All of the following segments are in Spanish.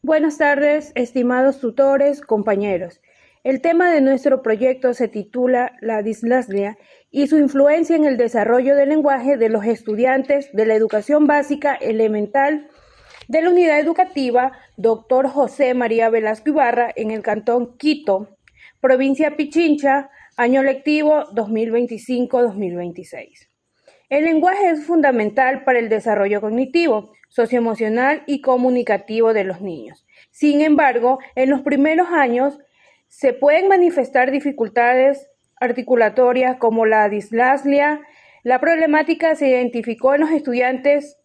Buenas tardes, estimados tutores, compañeros. El tema de nuestro proyecto se titula La dislexia y su influencia en el desarrollo del lenguaje de los estudiantes de la educación básica elemental de la unidad educativa Dr. José María Velasco Ibarra en el cantón Quito, provincia Pichincha, año lectivo 2025-2026. El lenguaje es fundamental para el desarrollo cognitivo, socioemocional y comunicativo de los niños. Sin embargo, en los primeros años se pueden manifestar dificultades articulatorias como la dislexia. La problemática se identificó en los estudiantes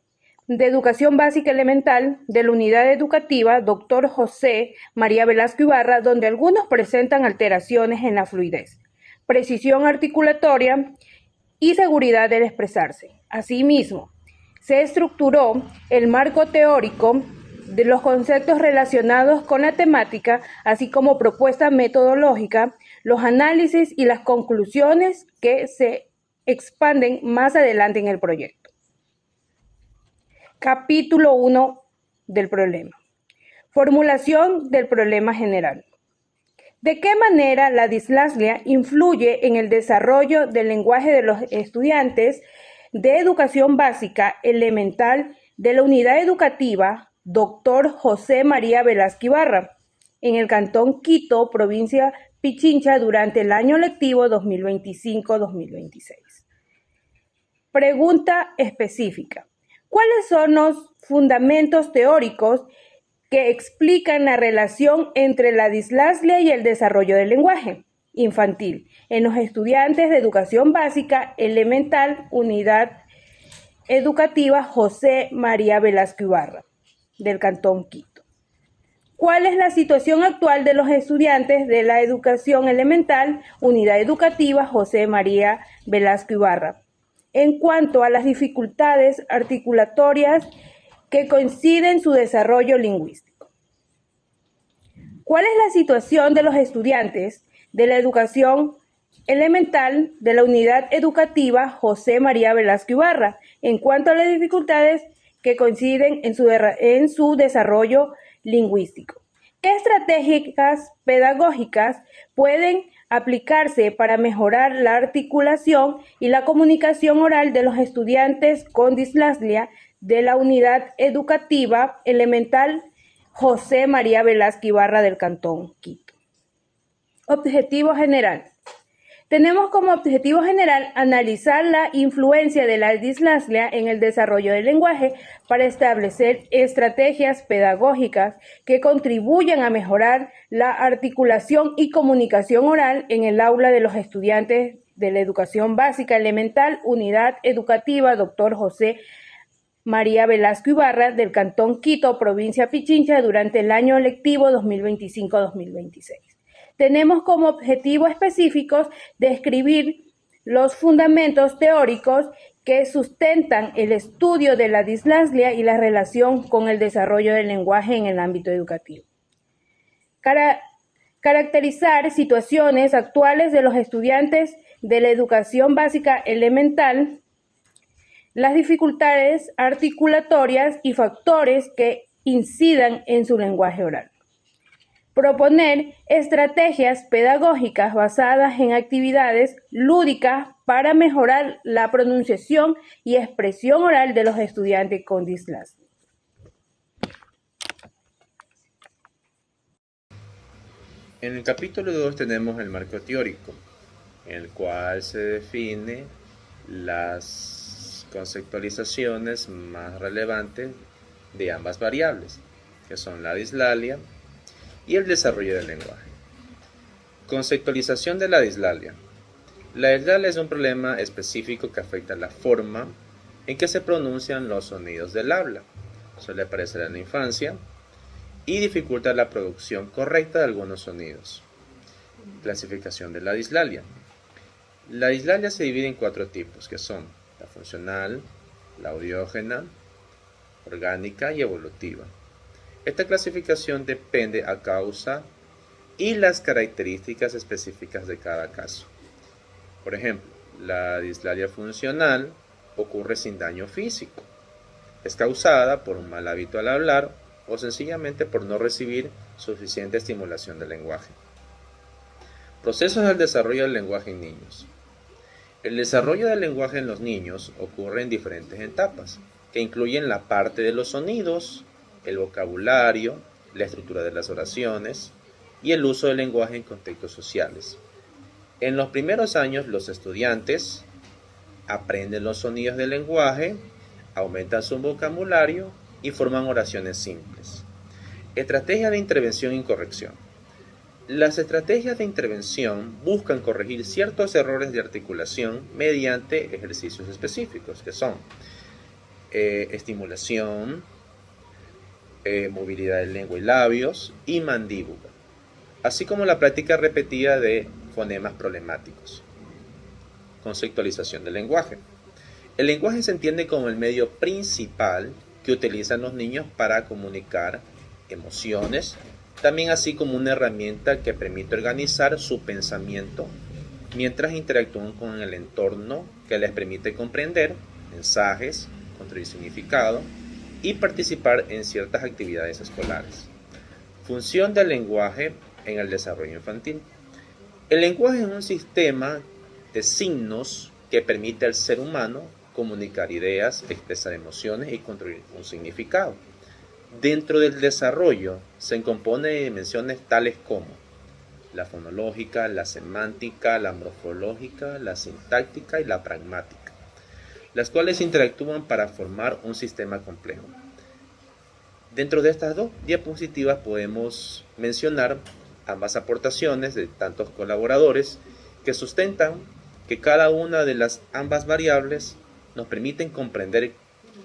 de educación básica elemental de la unidad educativa Dr. José María Velasco Ibarra, donde algunos presentan alteraciones en la fluidez, precisión articulatoria y seguridad del expresarse. Asimismo, se estructuró el marco teórico de los conceptos relacionados con la temática, así como propuesta metodológica, los análisis y las conclusiones que se expanden más adelante en el proyecto. Capítulo 1 del problema. Formulación del problema general. ¿De qué manera la dislexia influye en el desarrollo del lenguaje de los estudiantes de educación básica elemental de la unidad educativa Dr. José María Velasco Ibarra en el cantón Quito, provincia Pichincha, durante el año lectivo 2025-2026? Pregunta específica. ¿Cuáles son los fundamentos teóricos que explican la relación entre la dislexia y el desarrollo del lenguaje infantil en los estudiantes de educación básica elemental, unidad educativa José María Velasco Ibarra, del cantón Quito? ¿Cuál es la situación actual de los estudiantes de la educación elemental, unidad educativa José María Velasco Ibarra, en cuanto a las dificultades articulatorias que coinciden su desarrollo lingüístico? ¿Cuál es la situación de los estudiantes de la educación elemental de la unidad educativa José María Velasco Ibarra en cuanto a las dificultades que coinciden en su desarrollo lingüístico? ¿Qué estrategias pedagógicas pueden aplicarse para mejorar la articulación y la comunicación oral de los estudiantes con dislexia de la unidad educativa elemental José María Velasco Ibarra del cantón Quito? Objetivo general. Tenemos como objetivo general analizar la influencia de la dislexia en el desarrollo del lenguaje para establecer estrategias pedagógicas que contribuyan a mejorar la articulación y comunicación oral en el aula de los estudiantes de la educación básica elemental, unidad educativa Dr. José María Velasco Ibarra del cantón Quito, provincia Pichincha, durante el año lectivo 2025-2026. Tenemos como objetivo específicos describir los fundamentos teóricos que sustentan el estudio de la dislexia y la relación con el desarrollo del lenguaje en el ámbito educativo. Caracterizar situaciones actuales de los estudiantes de la educación básica elemental, las dificultades articulatorias y factores que incidan en su lenguaje oral. Proponer estrategias pedagógicas basadas en actividades lúdicas para mejorar la pronunciación y expresión oral de los estudiantes con dislexia. En el capítulo 2 tenemos el marco teórico, en el cual se define las conceptualizaciones más relevantes de ambas variables, que son la dislexia y el desarrollo del lenguaje. Conceptualización de la dislexia. La dislexia es un problema específico que afecta la forma en que se pronuncian los sonidos del habla. Suele aparecer en la infancia y dificulta la producción correcta de algunos sonidos. Clasificación de la dislexia. La dislexia se divide en 4 tipos, que son la funcional, la audiógena, orgánica y evolutiva. Esta clasificación depende a causa y las características específicas de cada caso. Por ejemplo, la dislexia funcional ocurre sin daño físico. Es causada por un mal hábito al hablar o sencillamente por no recibir suficiente estimulación del lenguaje. Procesos del desarrollo del lenguaje en niños. El desarrollo del lenguaje en los niños ocurre en diferentes etapas, que incluyen la parte de los sonidos, el vocabulario, la estructura de las oraciones y el uso del lenguaje en contextos sociales. En los primeros años, los estudiantes aprenden los sonidos del lenguaje, aumentan su vocabulario y forman oraciones simples. Estrategia de intervención y corrección. Las estrategias de intervención buscan corregir ciertos errores de articulación mediante ejercicios específicos, que son estimulación, movilidad de lengua y labios y mandíbula, así como la práctica repetida de fonemas problemáticos. Conceptualización del lenguaje. El lenguaje se entiende como el medio principal que utilizan los niños para comunicar emociones, también así como una herramienta que permite organizar su pensamiento mientras interactúan con el entorno, que les permite comprender mensajes, construir significado y participar en ciertas actividades escolares. Función del lenguaje en el desarrollo infantil. El lenguaje es un sistema de signos que permite al ser humano comunicar ideas, expresar emociones y construir un significado. Dentro del desarrollo se compone de dimensiones tales como la fonológica, la semántica, la morfológica, la sintáctica y la pragmática, las cuales interactúan para formar un sistema complejo. Dentro de estas dos diapositivas podemos mencionar ambas aportaciones de tantos colaboradores que sustentan que cada una de las ambas variables nos permiten comprender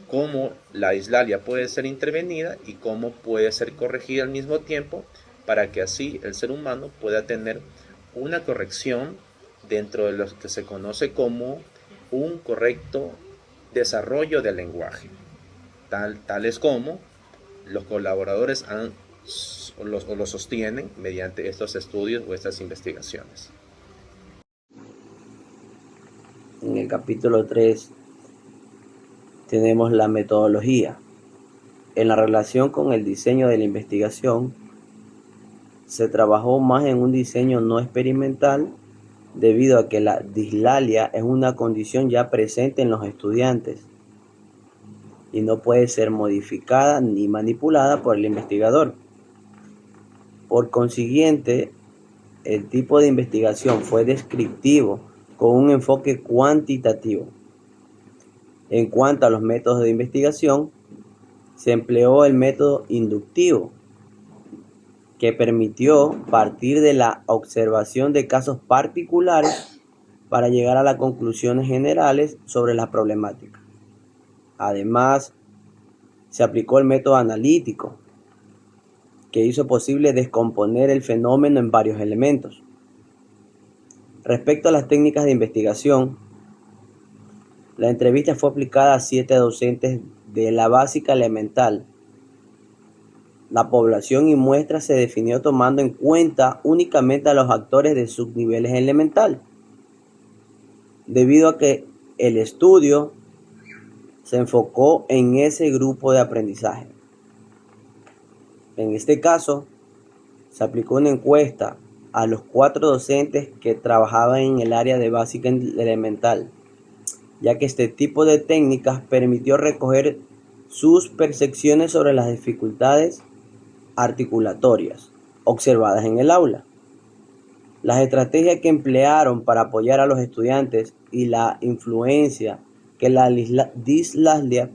cómo la dislalia puede ser intervenida y cómo puede ser corregida al mismo tiempo para que así el ser humano pueda tener una corrección dentro de lo que se conoce como un correcto desarrollo del lenguaje, tales como los colaboradores lo sostienen mediante estos estudios o estas investigaciones. En el capítulo 3 tenemos la metodología. En la relación con el diseño de la investigación, se trabajó más en un diseño no experimental debido a que la dislalia es una condición ya presente en los estudiantes y no puede ser modificada ni manipulada por el investigador. Por consiguiente, el tipo de investigación fue descriptivo con un enfoque cuantitativo. En cuanto a los métodos de investigación, se empleó el método inductivo, que permitió partir de la observación de casos particulares para llegar a las conclusiones generales sobre la problemática. Además, se aplicó el método analítico, que hizo posible descomponer el fenómeno en varios elementos. Respecto a las técnicas de investigación, la entrevista fue aplicada a 7 docentes de la básica elemental. La población y muestra se definió tomando en cuenta únicamente a los actores de subniveles elemental, debido a que el estudio se enfocó en ese grupo de aprendizaje. En este caso, se aplicó una encuesta a los 4 docentes que trabajaban en el área de básica elemental, ya que este tipo de técnicas permitió recoger sus percepciones sobre las dificultades articulatorias observadas en el aula, las estrategias que emplearon para apoyar a los estudiantes y la influencia que la dislalia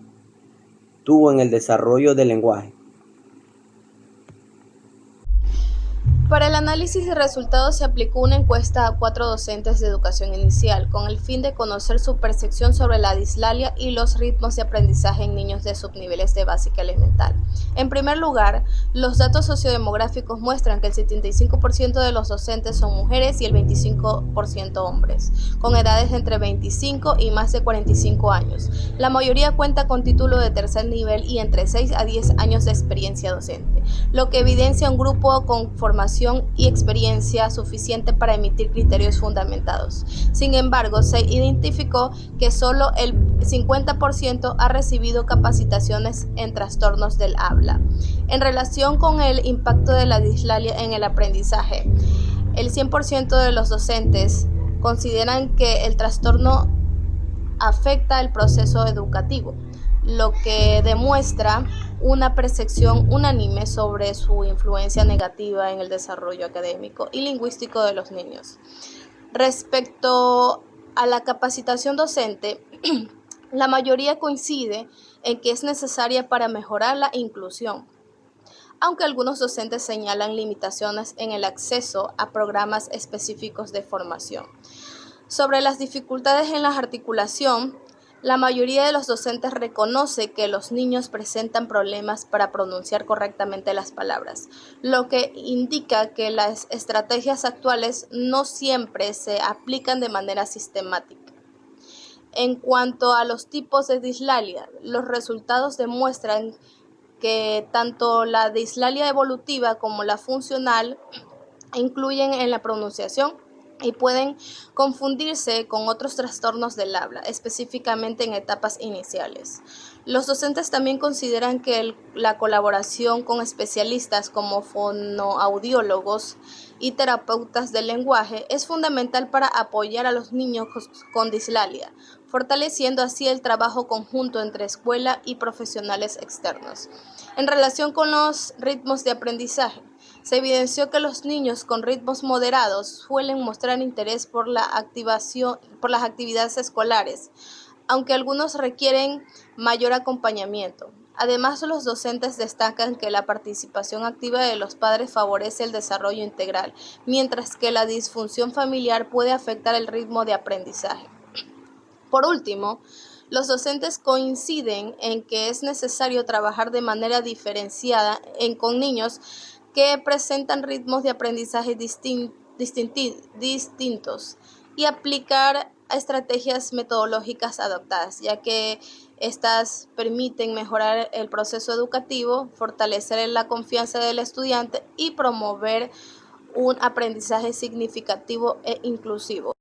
tuvo en el desarrollo del lenguaje. Para el análisis de resultados se aplicó una encuesta a 4 docentes de educación inicial con el fin de conocer su percepción sobre la dislalia y los ritmos de aprendizaje en niños de subniveles de básica elemental. En primer lugar, los datos sociodemográficos muestran que el 75% de los docentes son mujeres y el 25% hombres, con edades entre 25 y más de 45 años. La mayoría cuenta con título de tercer nivel y entre 6 a 10 años de experiencia docente, lo que evidencia un grupo con formación formación y experiencia suficiente para emitir criterios fundamentados. Sin embargo, se identificó que solo el 50% ha recibido capacitaciones en trastornos del habla. En relación con el impacto de la dislalia en el aprendizaje, el 100% de los docentes consideran que el trastorno afecta el proceso educativo, lo que demuestra una percepción unánime sobre su influencia negativa en el desarrollo académico y lingüístico de los niños. Respecto a la capacitación docente, la mayoría coincide en que es necesaria para mejorar la inclusión, aunque algunos docentes señalan limitaciones en el acceso a programas específicos de formación. Sobre las dificultades en la articulación, la mayoría de los docentes reconoce que los niños presentan problemas para pronunciar correctamente las palabras, lo que indica que las estrategias actuales no siempre se aplican de manera sistemática. En cuanto a los tipos de dislalia, los resultados demuestran que tanto la dislalia evolutiva como la funcional incluyen en la pronunciación y pueden confundirse con otros trastornos del habla, específicamente en etapas iniciales. Los docentes también consideran que la colaboración con especialistas como fonoaudiólogos y terapeutas del lenguaje es fundamental para apoyar a los niños con dislalia, fortaleciendo así el trabajo conjunto entre escuela y profesionales externos. En relación con los ritmos de aprendizaje, se evidenció que los niños con ritmos moderados suelen mostrar interés por las actividades escolares, aunque algunos requieren mayor acompañamiento. Además, los docentes destacan que la participación activa de los padres favorece el desarrollo integral, mientras que la disfunción familiar puede afectar el ritmo de aprendizaje. Por último, los docentes coinciden en que es necesario trabajar de manera diferenciada con niños que presentan ritmos de aprendizaje distintos y aplicar estrategias metodológicas adaptadas, ya que estas permiten mejorar el proceso educativo, fortalecer la confianza del estudiante y promover un aprendizaje significativo e inclusivo.